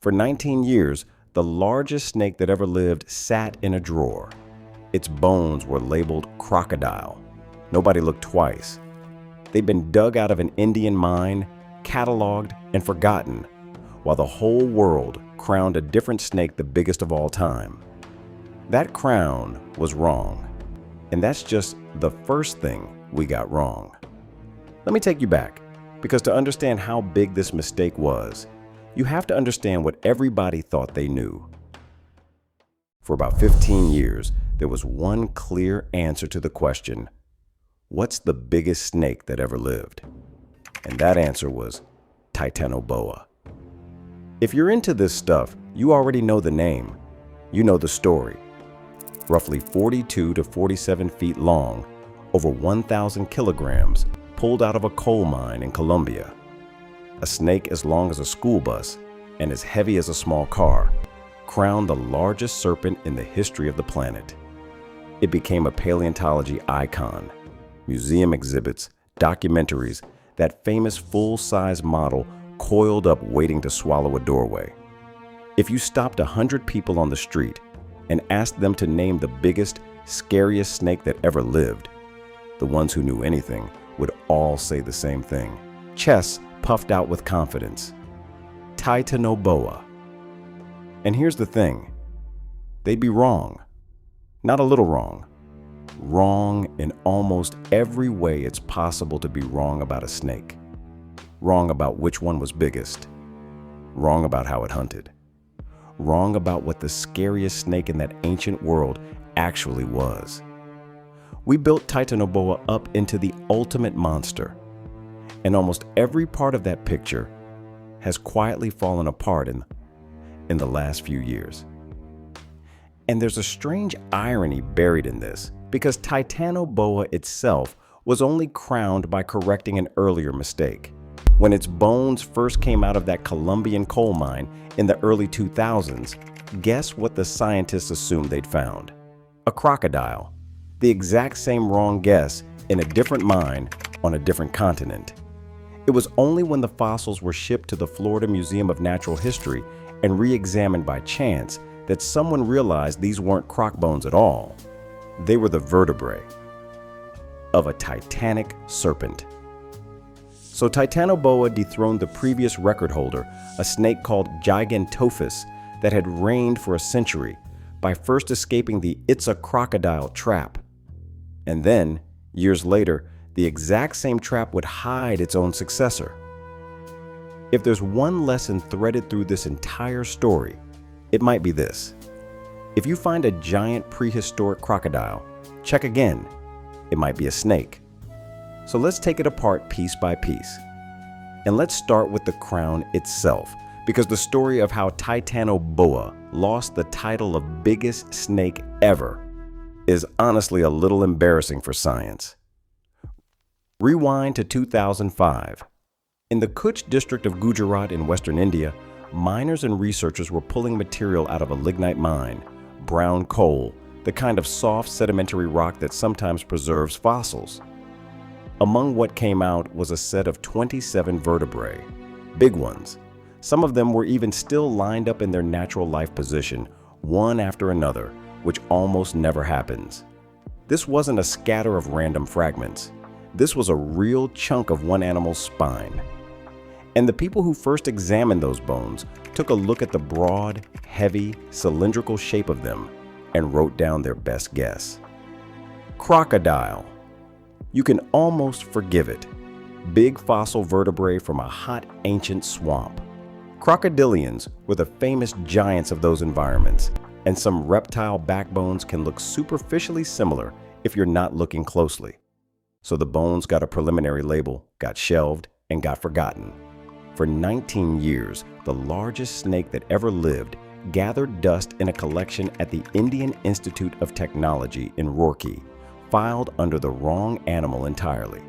For 19 years, the largest snake that ever lived sat in a drawer. Its bones were labeled crocodile. Nobody looked twice. They'd been dug out of an Indian mine, cataloged, and forgotten, while the whole world crowned a different snake the biggest of all time. That crown was wrong. And that's just the first thing we got wrong. Let me take you back, because to understand how big this mistake was, you have to understand what everybody thought they knew. For about 15 years, there was one clear answer to the question, what's the biggest snake that ever lived? And that answer was Titanoboa. If you're into this stuff, you already know the name. You know the story. Roughly 42 to 47 feet long, over 1,000 kilograms, pulled out of a coal mine in Colombia. A snake as long as a school bus and as heavy as a small car, crowned the largest serpent in the history of the planet. It became a paleontology icon. Museum exhibits, documentaries, that famous full-size model coiled up waiting to swallow a doorway. If you stopped 100 people on the street and asked them to name the biggest, scariest snake that ever lived, the ones who knew anything would all say the same thing. Chests puffed out with confidence. Titanoboa. And here's the thing. They'd be wrong. Not a little wrong. Wrong in almost every way it's possible to be wrong about a snake. Wrong about which one was biggest. Wrong about how it hunted. Wrong about what the scariest snake in that ancient world actually was. We built Titanoboa up into the ultimate monster, and almost every part of that picture has quietly fallen apart in the last few years. And there's a strange irony buried in this, because Titanoboa itself was only crowned by correcting an earlier mistake. When its bones first came out of that Colombian coal mine in the early 2000s, guess what the scientists assumed they'd found? A crocodile. The exact same wrong guess in a different mine on a different continent. It was only when the fossils were shipped to the Florida Museum of Natural History and re-examined by chance that someone realized these weren't croc bones at all. They were the vertebrae of a titanic serpent. So Titanoboa dethroned the previous record holder, a snake called Gigantophis that had reigned for a century, by first escaping the "it's a crocodile" trap. And then, years later, the exact same trap would hide its own successor. If there's one lesson threaded through this entire story, it might be this. If you find a giant prehistoric crocodile, check again. It might be a snake. So let's take it apart piece by piece. And let's start with the crown itself, because the story of how Titanoboa lost the title of biggest snake ever is honestly a little embarrassing for science. Rewind to 2005. In the Kutch district of Gujarat in western India, miners and researchers were pulling material out of a lignite mine, brown coal, the kind of soft sedimentary rock that sometimes preserves fossils. Among what came out was a set of 27 vertebrae, big ones. Some of them were even still lined up in their natural life position, one after another, which almost never happens. This wasn't a scatter of random fragments. This was a real chunk of one animal's spine. And the people who first examined those bones took a look at the broad, heavy, cylindrical shape of them and wrote down their best guess. Crocodile. You can almost forgive it. Big fossil vertebrae from a hot ancient swamp. Crocodilians were the famous giants of those environments, and some reptile backbones can look superficially similar if you're not looking closely. So the bones got a preliminary label, got shelved, and got forgotten. For 19 years, the largest snake that ever lived gathered dust in a collection at the Indian Institute of Technology in Roorkee, filed under the wrong animal entirely.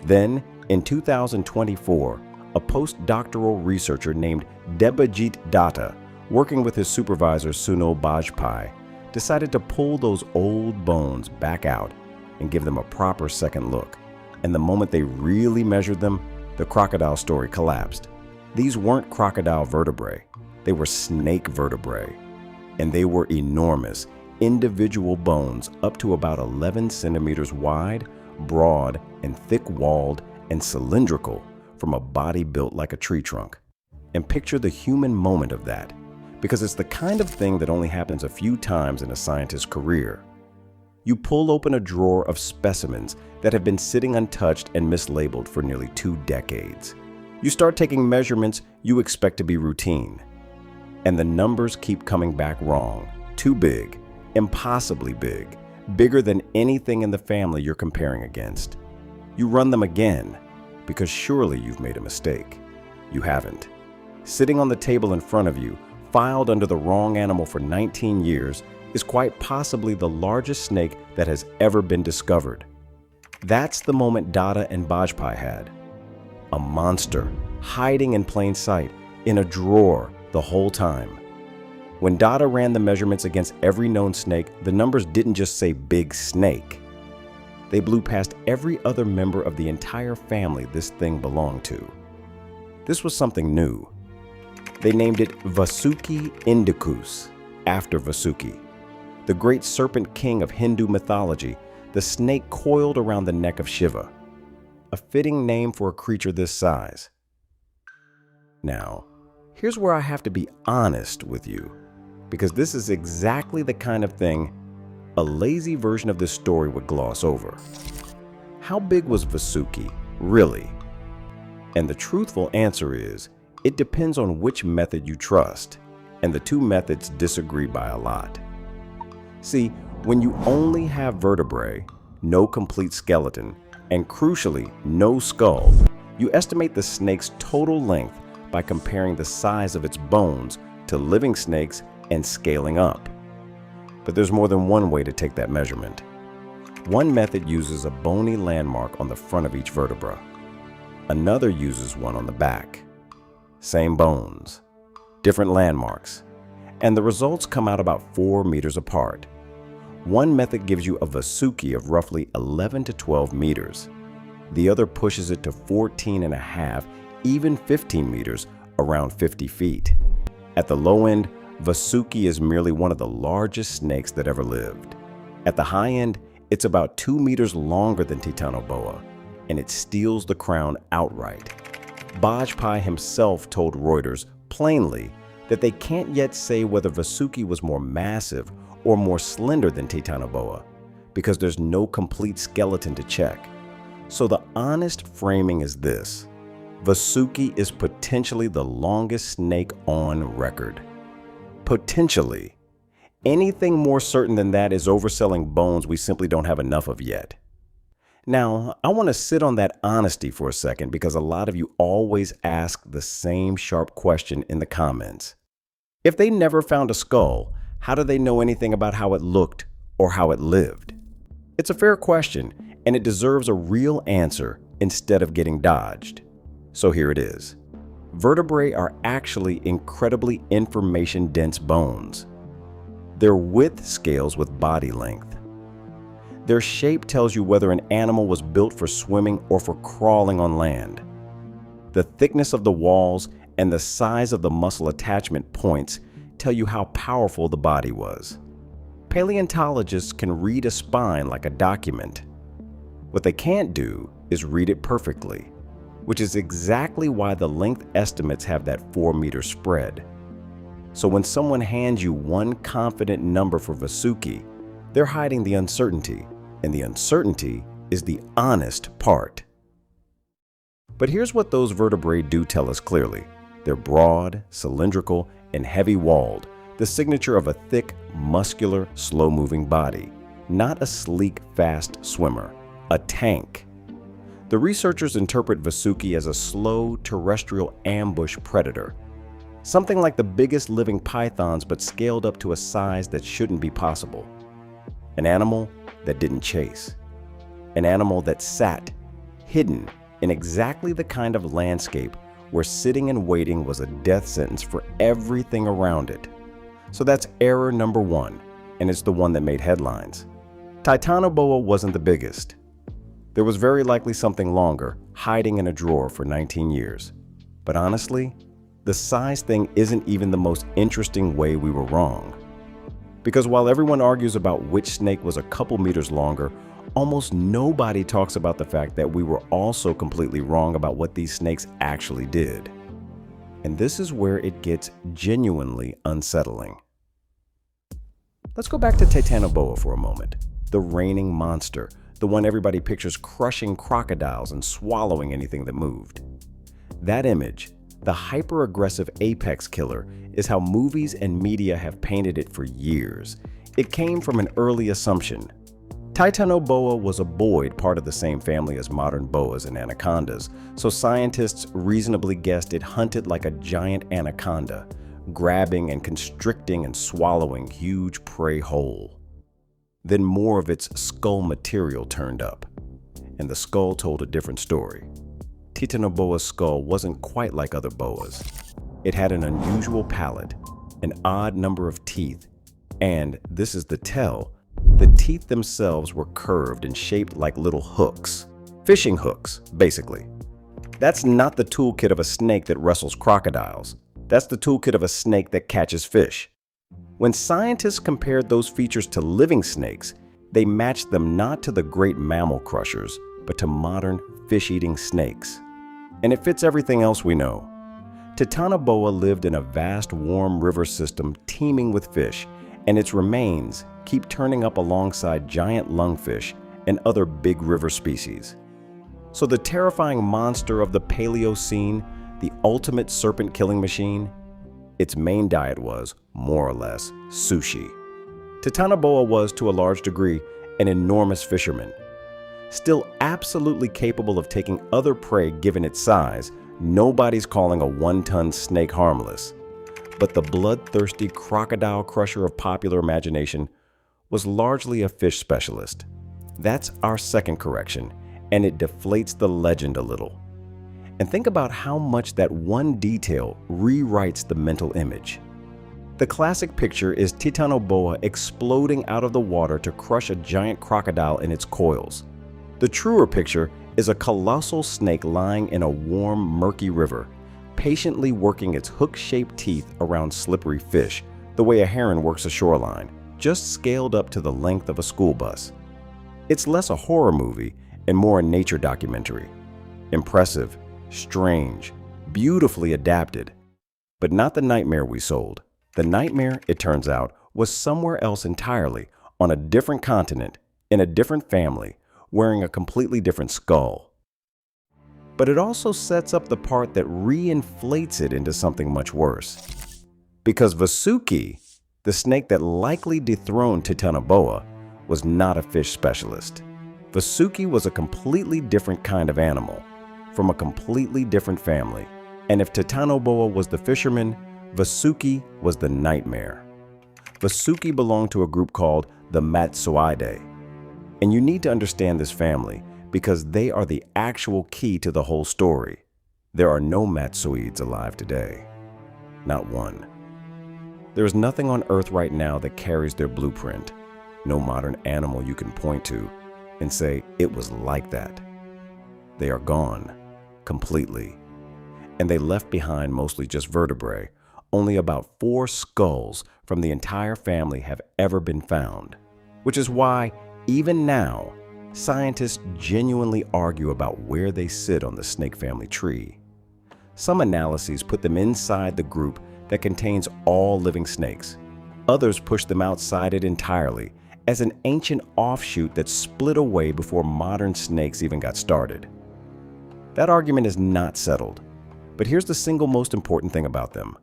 Then, in 2024, a postdoctoral researcher named Debajit Datta, working with his supervisor Sunil Bajpai, decided to pull those old bones back out and give them a proper second look. And the moment they really measured them, the crocodile story collapsed. These weren't crocodile vertebrae. They were snake vertebrae, and they were enormous, individual bones up to about 11 centimeters wide, broad, and thick-walled and cylindrical from a body built like a tree trunk. And picture the human moment of that, because it's the kind of thing that only happens a few times in a scientist's career. You pull open a drawer of specimens that have been sitting untouched and mislabeled for nearly 2 decades. You start taking measurements you expect to be routine, and the numbers keep coming back wrong, too big, impossibly big, bigger than anything in the family you're comparing against. You run them again, because surely you've made a mistake. You haven't. Sitting on the table in front of you, filed under the wrong animal for 19 years, is quite possibly the largest snake that has ever been discovered. That's the moment Dada and Bajpai had. A monster, hiding in plain sight, in a drawer the whole time. When Dada ran the measurements against every known snake, the numbers didn't just say big snake. They blew past every other member of the entire family this thing belonged to. This was something new. They named it Vasuki Indicus, after Vasuki, the great serpent king of Hindu mythology, the snake coiled around the neck of Shiva. A fitting name for a creature this size. Now, here's where I have to be honest with you, because this is exactly the kind of thing a lazy version of this story would gloss over. How big was Vasuki, really? And the truthful answer is, it depends on which method you trust, and the two methods disagree by a lot. See, when you only have vertebrae, no complete skeleton, and crucially, no skull, you estimate the snake's total length by comparing the size of its bones to living snakes and scaling up. But there's more than one way to take that measurement. One method uses a bony landmark on the front of each vertebra. Another uses one on the back. Same bones, different landmarks, and the results come out about 4 meters apart. One method gives you a Vasuki of roughly 11 to 12 meters. The other pushes it to 14.5, even 15 meters, around 50 feet. At the low end, Vasuki is merely one of the largest snakes that ever lived. At the high end, it's about 2 meters longer than Titanoboa, and it steals the crown outright. Bajpai himself told Reuters plainly that they can't yet say whether Vasuki was more massive or more slender than Titanoboa, because there's no complete skeleton to check. So the honest framing is this: Vasuki is potentially the longest snake on record. Potentially. Anything more certain than that is overselling bones we simply don't have enough of yet. Now, I want to sit on that honesty for a second, because a lot of you always ask the same sharp question in the comments. If they never found a skull, how do they know anything about how it looked or how it lived? It's a fair question, and it deserves a real answer instead of getting dodged. So here it is. Vertebrae are actually incredibly information-dense bones. Their width scales with body length. Their shape tells you whether an animal was built for swimming or for crawling on land. The thickness of the walls and the size of the muscle attachment points tell you how powerful the body was. Paleontologists can read a spine like a document. What they can't do is read it perfectly, which is exactly why the length estimates have that 4-meter spread. So when someone hands you one confident number for Vasuki, they're hiding the uncertainty, and the uncertainty is the honest part. But here's what those vertebrae do tell us clearly. They're broad, cylindrical, and heavy-walled, the signature of a thick, muscular, slow-moving body, not a sleek, fast swimmer, a tank. The researchers interpret Vasuki as a slow, terrestrial ambush predator, something like the biggest living pythons but scaled up to a size that shouldn't be possible. An animal that didn't chase. An animal that sat, hidden in exactly the kind of landscape where sitting and waiting was a death sentence for everything around it. So that's error number 1, and it's the one that made headlines. Titanoboa wasn't the biggest. There was very likely something longer, hiding in a drawer for 19 years. But honestly, the size thing isn't even the most interesting way we were wrong. Because while everyone argues about which snake was a couple meters longer, almost nobody talks about the fact that we were also completely wrong about what these snakes actually did. And this is where it gets genuinely unsettling. Let's go back to Titanoboa for a moment, the reigning monster, the one everybody pictures crushing crocodiles and swallowing anything that moved. That image, the hyper-aggressive apex killer, is how movies and media have painted it for years. It came from an early assumption. Titanoboa was a boid part of the same family as modern boas and anacondas, so scientists reasonably guessed it hunted like a giant anaconda, grabbing and constricting and swallowing huge prey whole. Then more of its skull material turned up, and the skull told a different story. Titanoboa's skull wasn't quite like other boas. It had an unusual palate, an odd number of teeth, and, this is the tell, the teeth themselves were curved and shaped like little hooks. Fishing hooks, basically. That's not the toolkit of a snake that wrestles crocodiles. That's the toolkit of a snake that catches fish. When scientists compared those features to living snakes, they matched them not to the great mammal crushers, but to modern fish-eating snakes. And it fits everything else we know. Titanoboa lived in a vast warm river system teeming with fish, and its remains keep turning up alongside giant lungfish and other big river species. So the terrifying monster of the Paleocene, the ultimate serpent-killing machine, its main diet was, more or less, sushi. Titanoboa was, to a large degree, an enormous fisherman. Still absolutely capable of taking other prey given its size, nobody's calling a one-ton snake harmless. But the bloodthirsty crocodile crusher of popular imagination was largely a fish specialist. That's our second correction, and it deflates the legend a little. And think about how much that one detail rewrites the mental image. The classic picture is Titanoboa exploding out of the water to crush a giant crocodile in its coils. The truer picture is a colossal snake lying in a warm, murky river, patiently working its hook-shaped teeth around slippery fish, the way a heron works a shoreline, just scaled up to the length of a school bus. It's less a horror movie and more a nature documentary. Impressive, strange, beautifully adapted, but not the nightmare we sold. The nightmare, it turns out, was somewhere else entirely, on a different continent, in a different family, wearing a completely different skull. But it also sets up the part that re-inflates it into something much worse. Because Vasuki, the snake that likely dethroned Titanoboa, was not a fish specialist. Vasuki was a completely different kind of animal, from a completely different family. And if Titanoboa was the fisherman, Vasuki was the nightmare. Vasuki belonged to a group called the Matsoidae. And you need to understand this family because they are the actual key to the whole story. There are no Matsoids alive today. Not one. There is nothing on Earth right now that carries their blueprint. No modern animal you can point to and say it was like that. They are gone, completely. And they left behind mostly just vertebrae. Only about 4 skulls from the entire family have ever been found. Which is why, even now, scientists genuinely argue about where they sit on the snake family tree. Some analyses put them inside the group that contains all living snakes. Others push them outside it entirely, as an ancient offshoot that split away before modern snakes even got started. That argument is not settled, but here's the single most important thing about them.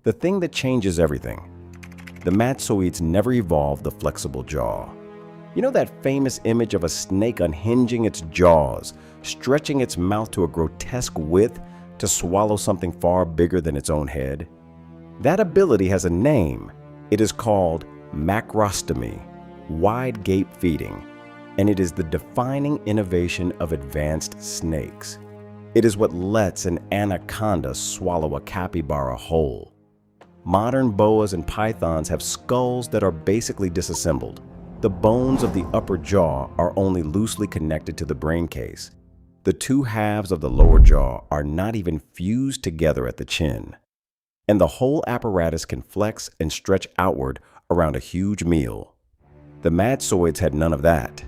The thing that changes everything. The Matsoids never evolved the flexible jaw. You know that famous image of a snake unhinging its jaws, stretching its mouth to a grotesque width to swallow something far bigger than its own head? That ability has a name. It is called macrostomy, wide gape feeding, and it is the defining innovation of advanced snakes. It is what lets an anaconda swallow a capybara whole. Modern boas and pythons have skulls that are basically disassembled. The bones of the upper jaw are only loosely connected to the brain case. The 2 halves of the lower jaw are not even fused together at the chin. and the whole apparatus can flex and stretch outward around a huge meal. The madsoids had none of that.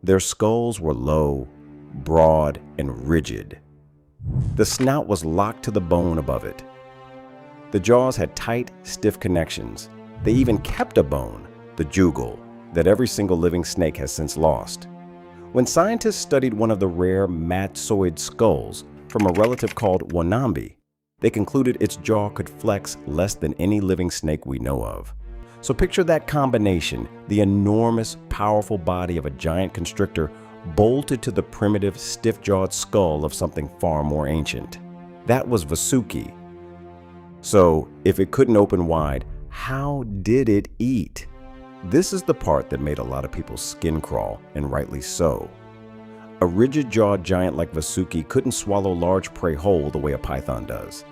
Their skulls were low, broad, and rigid. The snout was locked to the bone above it. The jaws had tight, stiff connections. They even kept a bone, the jugal, that every single living snake has since lost. When scientists studied one of the rare madsoid skulls from a relative called Wanambi, they concluded its jaw could flex less than any living snake we know of. So picture that combination, the enormous, powerful body of a giant constrictor bolted to the primitive, stiff-jawed skull of something far more ancient. That was Vasuki. So, if it couldn't open wide, how did it eat? This is the part that made a lot of people's skin crawl, and rightly so. A rigid-jawed giant like Vasuki couldn't swallow large prey whole the way a python does.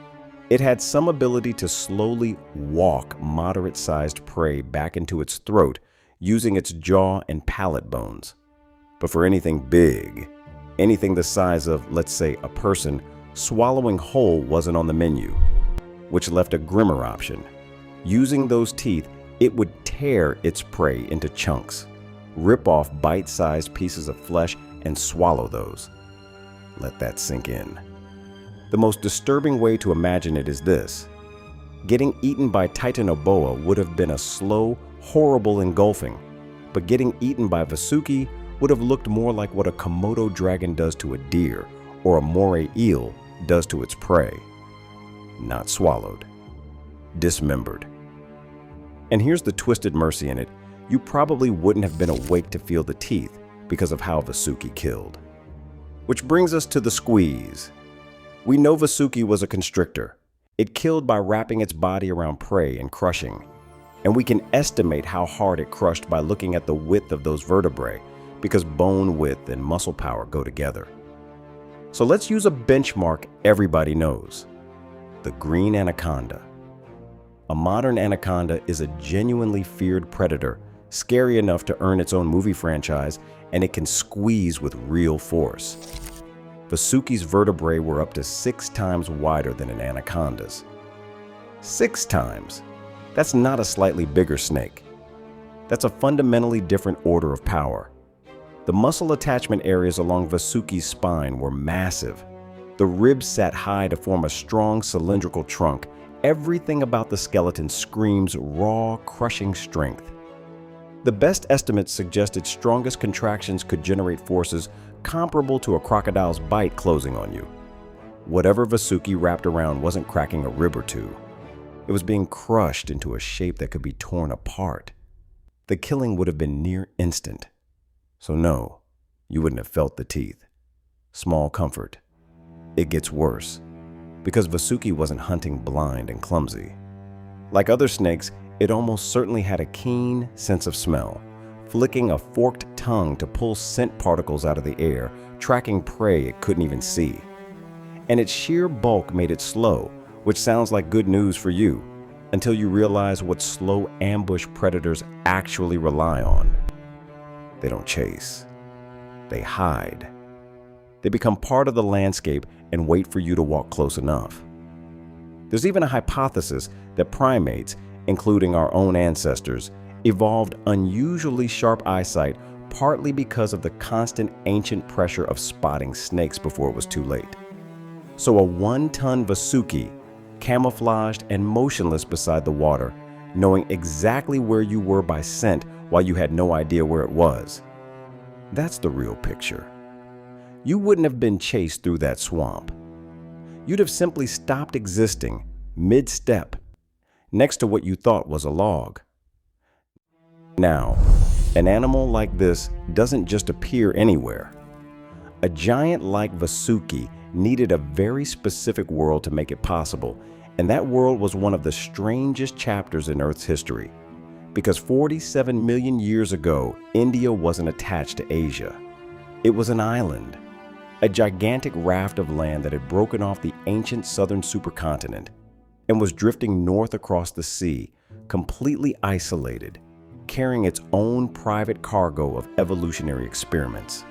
It had some ability to slowly walk moderate-sized prey back into its throat using its jaw and palate bones. But for anything big, anything the size of, let's say, a person, swallowing whole wasn't on the menu, which left a grimmer option. Using those teeth, it would tear its prey into chunks, rip off bite-sized pieces of flesh, and swallow those. Let that sink in. The most disturbing way to imagine it is this. Getting eaten by Titanoboa would have been a slow, horrible engulfing, but getting eaten by Vasuki would have looked more like what a Komodo dragon does to a deer or a moray eel does to its prey. Not swallowed. Dismembered. And here's the twisted mercy in it. You probably wouldn't have been awake to feel the teeth because of how Vasuki killed. Which brings us to the squeeze. We know Vasuki was a constrictor. It killed by wrapping its body around prey and crushing. And we can estimate how hard it crushed by looking at the width of those vertebrae, because bone width and muscle power go together. So let's use a benchmark everybody knows. The green anaconda. A modern anaconda is a genuinely feared predator, scary enough to earn its own movie franchise, and it can squeeze with real force. Vasuki's vertebrae were up to 6 times wider than an anaconda's. 6 times! That's not a slightly bigger snake. That's a fundamentally different order of power. The muscle attachment areas along Vasuki's spine were massive. The ribs sat high to form a strong cylindrical trunk. Everything about the skeleton screams raw, crushing strength. The best estimates suggest its strongest contractions could generate forces comparable to a crocodile's bite closing on you. Whatever Vasuki wrapped around wasn't cracking a rib or two. It was being crushed into a shape that could be torn apart. The killing would have been near instant. So no, you wouldn't have felt the teeth. Small comfort. It gets worse, because Vasuki wasn't hunting blind and clumsy. Like other snakes, it almost certainly had a keen sense of smell, flicking a forked tongue to pull scent particles out of the air, tracking prey it couldn't even see. And its sheer bulk made it slow, which sounds like good news for you, until you realize what slow ambush predators actually rely on. They don't chase. They hide. They become part of the landscape and wait for you to walk close enough. There's even a hypothesis that primates, including our own ancestors, evolved unusually sharp eyesight partly because of the constant ancient pressure of spotting snakes before it was too late. So a 1-ton Vasuki, camouflaged and motionless beside the water, knowing exactly where you were by scent while you had no idea where it was. That's the real picture. You wouldn't have been chased through that swamp. You'd have simply stopped existing mid-step, next to what you thought was a log. Now, an animal like this doesn't just appear anywhere. A giant like Vasuki needed a very specific world to make it possible, and that world was one of the strangest chapters in Earth's history. Because 47 million years ago, India wasn't attached to Asia. It was an island, a gigantic raft of land that had broken off the ancient southern supercontinent and was drifting north across the sea, completely isolated, carrying its own private cargo of evolutionary experiments.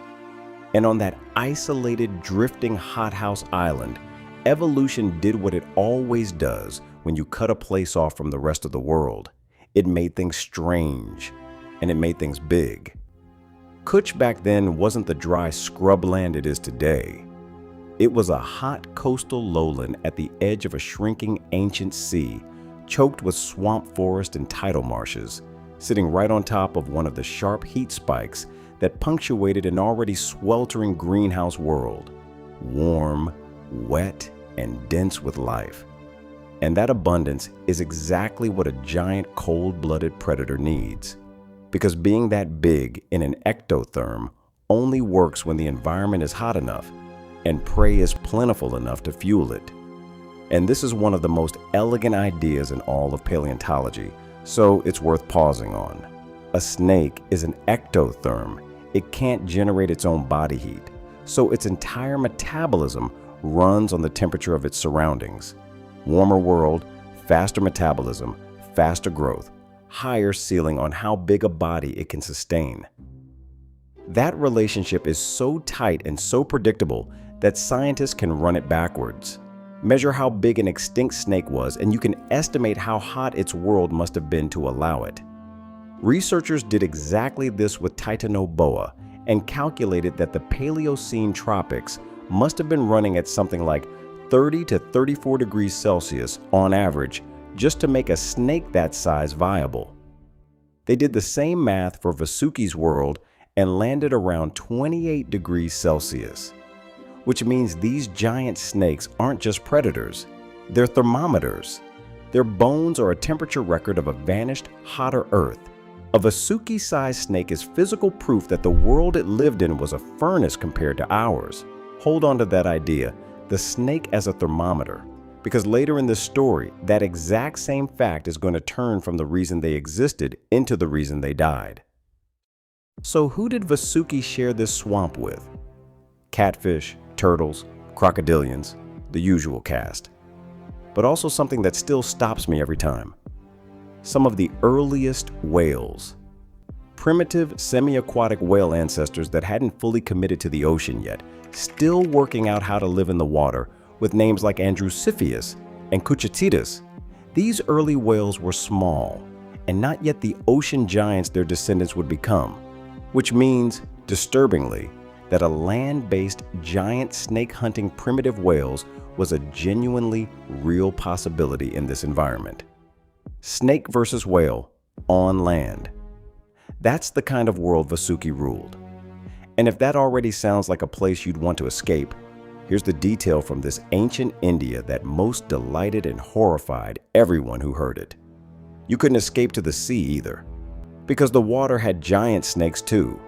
And on that isolated, drifting hothouse island, evolution did what it always does when you cut a place off from the rest of the world, it made things strange, and it made things big. Kutch back then wasn't the dry scrubland it is today. It was a hot coastal lowland at the edge of a shrinking ancient sea, choked with swamp forest and tidal marshes, sitting right on top of one of the sharp heat spikes that punctuated an already sweltering greenhouse world, warm, wet, and dense with life. And that abundance is exactly what a giant cold-blooded predator needs. Because being that big in an ectotherm only works when the environment is hot enough and prey is plentiful enough to fuel it. And this is one of the most elegant ideas in all of paleontology, so it's worth pausing on. A snake is an ectotherm. It can't generate its own body heat, so its entire metabolism runs on the temperature of its surroundings. Warmer world, faster metabolism, faster growth, higher ceiling on how big a body it can sustain. That relationship is so tight and so predictable that scientists can run it backwards. Measure how big an extinct snake was, and you can estimate how hot its world must have been to allow it. Researchers did exactly this with Titanoboa and calculated that the Paleocene tropics must have been running at something like 30 to 34 degrees Celsius on average just to make a snake that size viable. They did the same math for Vasuki's world and landed around 28 degrees Celsius, which means these giant snakes aren't just predators, they're thermometers. Their bones are a temperature record of a vanished, hotter Earth. A Vasuki-sized snake is physical proof that the world it lived in was a furnace compared to ours. Hold on to that idea, the snake as a thermometer, because later in this story, that exact same fact is going to turn from the reason they existed into the reason they died. So who did Vasuki share this swamp with? Catfish, turtles, crocodilians, the usual cast. But also something that still stops me every time. Some of the earliest whales. Primitive, semi-aquatic whale ancestors that hadn't fully committed to the ocean yet, still working out how to live in the water with names like Andrewsiphius and Cuchatitas. These early whales were small, and not yet the ocean giants their descendants would become, which means, disturbingly, that a land-based giant snake-hunting primitive whales was a genuinely real possibility in this environment. Snake versus whale on land. That's the kind of world Vasuki ruled. And if that already sounds like a place you'd want to escape, here's the detail from this ancient India that most delighted and horrified everyone who heard it. You couldn't escape to the sea either, because the water had giant snakes too.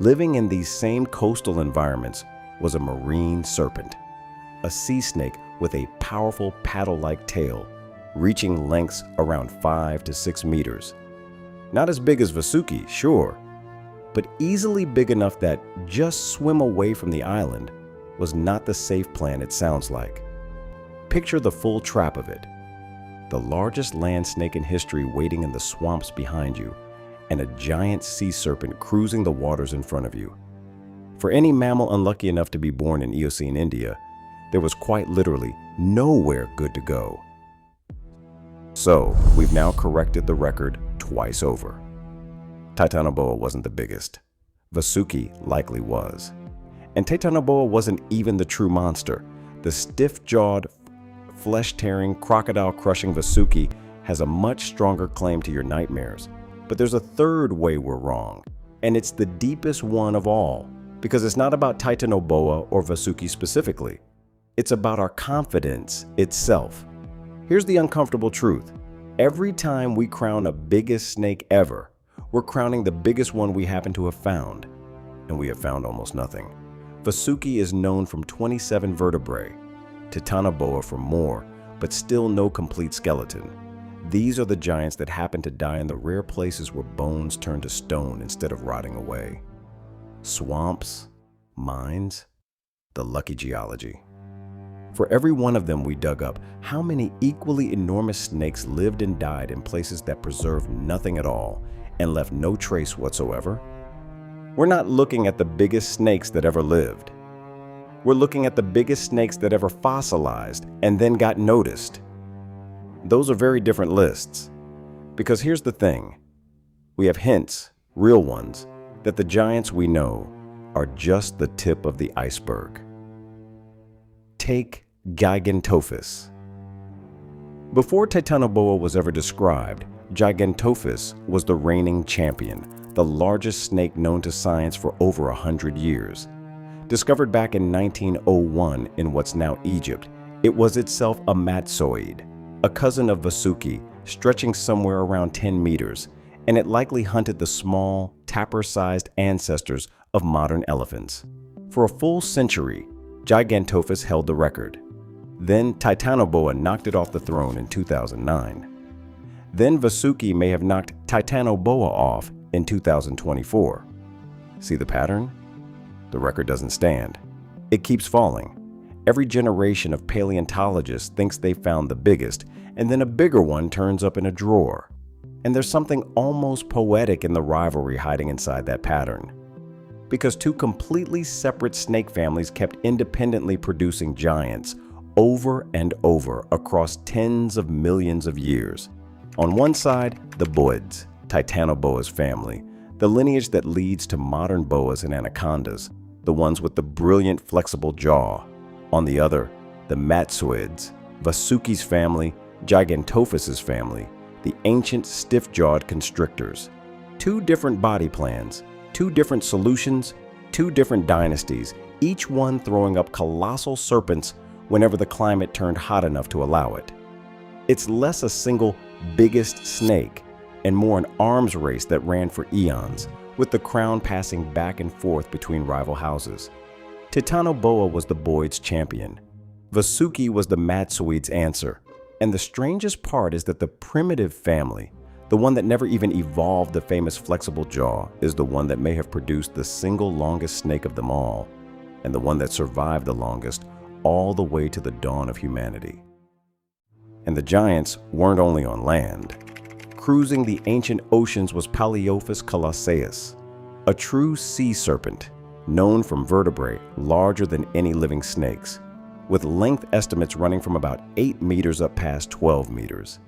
Living in these same coastal environments was a marine serpent, a sea snake with a powerful paddle-like tail, reaching lengths around 5 to 6 meters. Not as big as Vasuki, sure, but easily big enough that just swim away from the island was not the safe plan it sounds like. Picture the full trap of it. The largest land snake in history waiting in the swamps behind you, and a giant sea serpent cruising the waters in front of you. For any mammal unlucky enough to be born in Eocene India, there was quite literally nowhere good to go. So, we've now corrected the record twice over. Titanoboa wasn't the biggest. Vasuki likely was. And Titanoboa wasn't even the true monster. The stiff-jawed, flesh-tearing, crocodile-crushing Vasuki has a much stronger claim to your nightmares. But there's a third way we're wrong, and it's the deepest one of all, because it's not about Titanoboa or Vasuki specifically. It's about our confidence itself. Here's the uncomfortable truth. Every time we crown a biggest snake ever, we're crowning the biggest one we happen to have found, and we have found almost nothing. Vasuki is known from 27 vertebrae, Titanoboa from more, but still no complete skeleton. These are the giants that happen to die in the rare places where bones turn to stone instead of rotting away. Swamps, mines, the lucky geology. For every one of them we dug up, how many equally enormous snakes lived and died in places that preserved nothing at all and left no trace whatsoever? We're not looking at the biggest snakes that ever lived. We're looking at the biggest snakes that ever fossilized and then got noticed. Those are very different lists. Because here's the thing. We have hints, real ones, that the giants we know are just the tip of the iceberg. Take Gigantophis. Before Titanoboa was ever described, Gigantophis was the reigning champion, the largest snake known to science for over 100 years. Discovered back in 1901 in what's now Egypt, it was itself a matsoid, a cousin of Vasuki, stretching somewhere around 10 meters, and it likely hunted the small, tapir-sized ancestors of modern elephants. For a full century, Gigantophis held the record. Then Titanoboa knocked it off the throne in 2009. Then Vasuki may have knocked Titanoboa off in 2024. See the pattern? The record doesn't stand. It keeps falling. Every generation of paleontologists thinks they found the biggest, and then a bigger one turns up in a drawer. And there's something almost poetic in the rivalry hiding inside that pattern. Because two completely separate snake families kept independently producing giants over and over across tens of millions of years. On one side, the Boids, Titanoboa's family, the lineage that leads to modern boas and anacondas, the ones with the brilliant flexible jaw. On the other, the Matsoids, Vasuki's family, Gigantophis's family, the ancient stiff-jawed constrictors. Two different body plans, two different solutions, two different dynasties, each one throwing up colossal serpents whenever the climate turned hot enough to allow it. It's less a single biggest snake and more an arms race that ran for eons, with the crown passing back and forth between rival houses. Titanoboa was the Boid's champion. Vasuki was the Matsoid's answer. And the strangest part is that the primitive family, the one that never even evolved the famous flexible jaw, is the one that may have produced the single longest snake of them all, and the one that survived the longest all the way to the dawn of humanity. And the giants weren't only on land. Cruising the ancient oceans was Paleophis colossaeus, a true sea serpent, known from vertebrae larger than any living snakes, with length estimates running from about 8 meters up past 12 meters.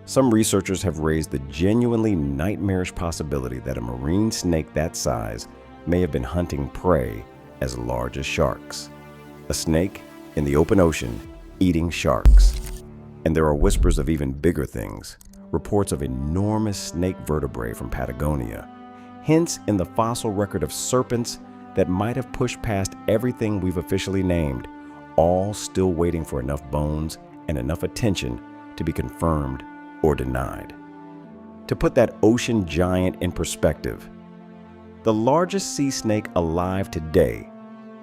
Some researchers have raised the genuinely nightmarish possibility that a marine snake that size may have been hunting prey as large as sharks. A snake in the open ocean eating sharks. And there are whispers of even bigger things, reports of enormous snake vertebrae from Patagonia, hints in the fossil record of serpents that might have pushed past everything we've officially named, all still waiting for enough bones and enough attention to be confirmed or denied. To put that ocean giant in perspective, the largest sea snake alive today,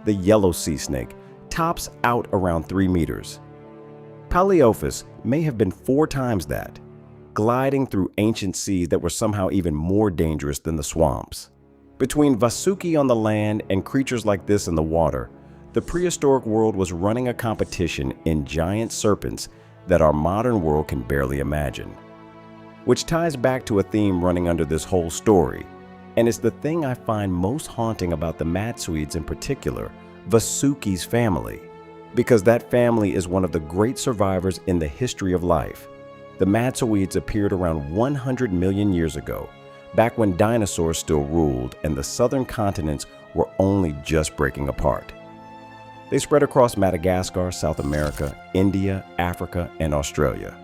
the yellow sea snake, tops out around 3 meters. Paleophis may have been 4 times that, gliding through ancient seas that were somehow even more dangerous than the swamps. Between Vasuki on the land and creatures like this in the water, the prehistoric world was running a competition in giant serpents that our modern world can barely imagine. Which ties back to a theme running under this whole story, and it's the thing I find most haunting about the Matsoids in particular, Vasuki's family. Because that family is one of the great survivors in the history of life. The Matsoids appeared around 100 million years ago, back when dinosaurs still ruled and the southern continents were only just breaking apart. They spread across Madagascar, South America, India, Africa, and Australia.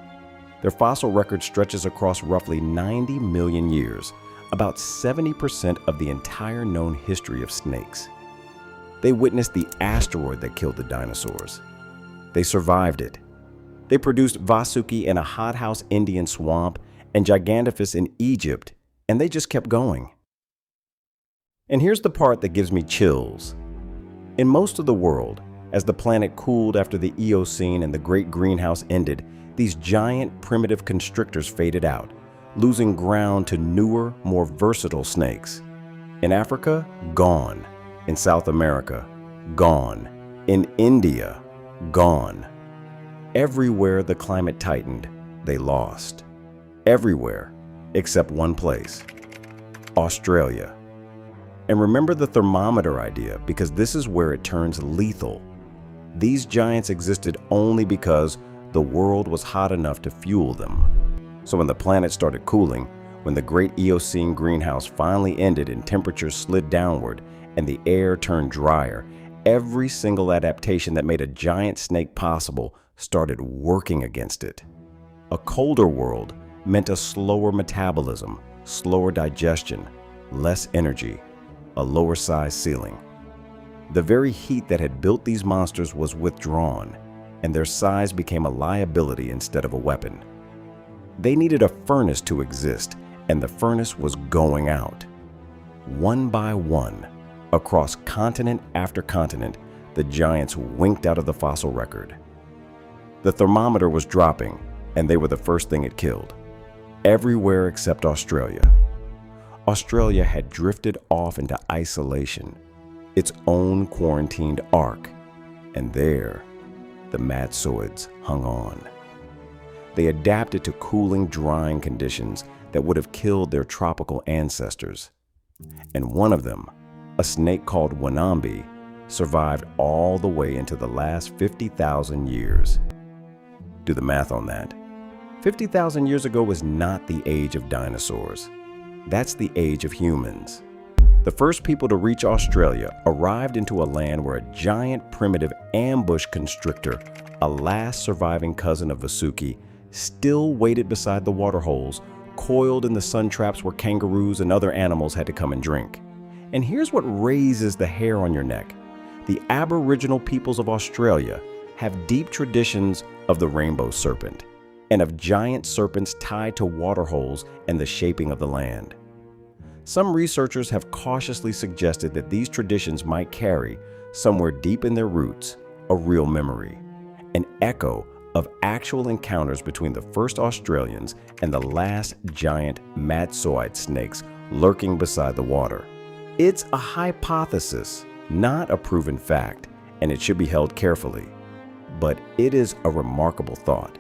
Their fossil record stretches across roughly 90 million years, about 70% of the entire known history of snakes. They witnessed the asteroid that killed the dinosaurs. They survived it. They produced Vasuki in a hothouse Indian swamp and Gigantophis in Egypt, and they just kept going. And here's the part that gives me chills. In most of the world, as the planet cooled after the Eocene and the Great Greenhouse ended, these giant primitive constrictors faded out, losing ground to newer, more versatile snakes. In Africa, gone. In South America, gone. In India, gone. Everywhere the climate tightened, they lost. Everywhere, except one place, Australia. And remember the thermometer idea, because this is where it turns lethal. These giants existed only because the the world was hot enough to fuel them. So when the planet started cooling, when the great Eocene greenhouse finally ended and temperatures slid downward and the air turned drier, every single adaptation that made a giant snake possible started working against it. A colder world meant a slower metabolism, slower digestion, less energy, a lower size ceiling. The very heat that had built these monsters was withdrawn, and their size became a liability instead of a weapon. They needed a furnace to exist, and the furnace was going out. One by one, across continent after continent, the giants winked out of the fossil record. The thermometer was dropping, and they were the first thing it killed. Everywhere except Australia. Australia had drifted off into isolation, its own quarantined ark, and there, the Madsoids hung on. They adapted to cooling, drying conditions that would have killed their tropical ancestors. And one of them, a snake called Wanambi, survived all the way into the last 50,000 years. Do the math on that. 50,000 years ago was not the age of dinosaurs. That's the age of humans. The first people to reach Australia arrived into a land where a giant primitive ambush constrictor, a last surviving cousin of Vasuki, still waited beside the waterholes, coiled in the sun traps where kangaroos and other animals had to come and drink. And here's what raises the hair on your neck. The Aboriginal peoples of Australia have deep traditions of the rainbow serpent and of giant serpents tied to waterholes and the shaping of the land. Some researchers have cautiously suggested that these traditions might carry, somewhere deep in their roots, a real memory, an echo of actual encounters between the first Australians and the last giant Madsoid snakes lurking beside the water. It's a hypothesis, not a proven fact, and it should be held carefully. But it is a remarkable thought.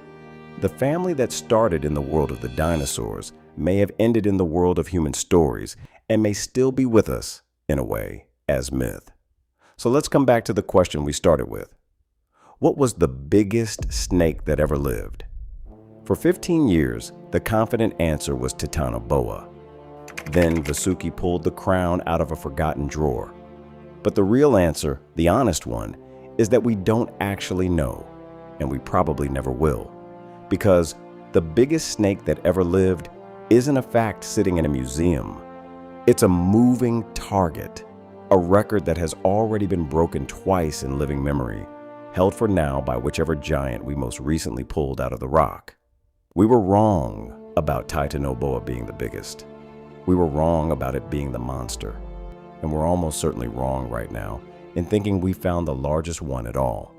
The family that started in the world of the dinosaurs may have ended in the world of human stories and may still be with us, in a way, as myth. So let's come back to the question we started with. What was the biggest snake that ever lived? For 15 years, the confident answer was Titanoboa. Then Vasuki pulled the crown out of a forgotten drawer. But the real answer, the honest one, is that we don't actually know, and we probably never will. Because the biggest snake that ever lived isn't a fact sitting in a museum. It's a moving target, a record that has already been broken twice in living memory, held for now by whichever giant we most recently pulled out of the rock. We were wrong about Titanoboa being the biggest. We were wrong about it being the monster. And we're almost certainly wrong right now in thinking we found the largest one at all.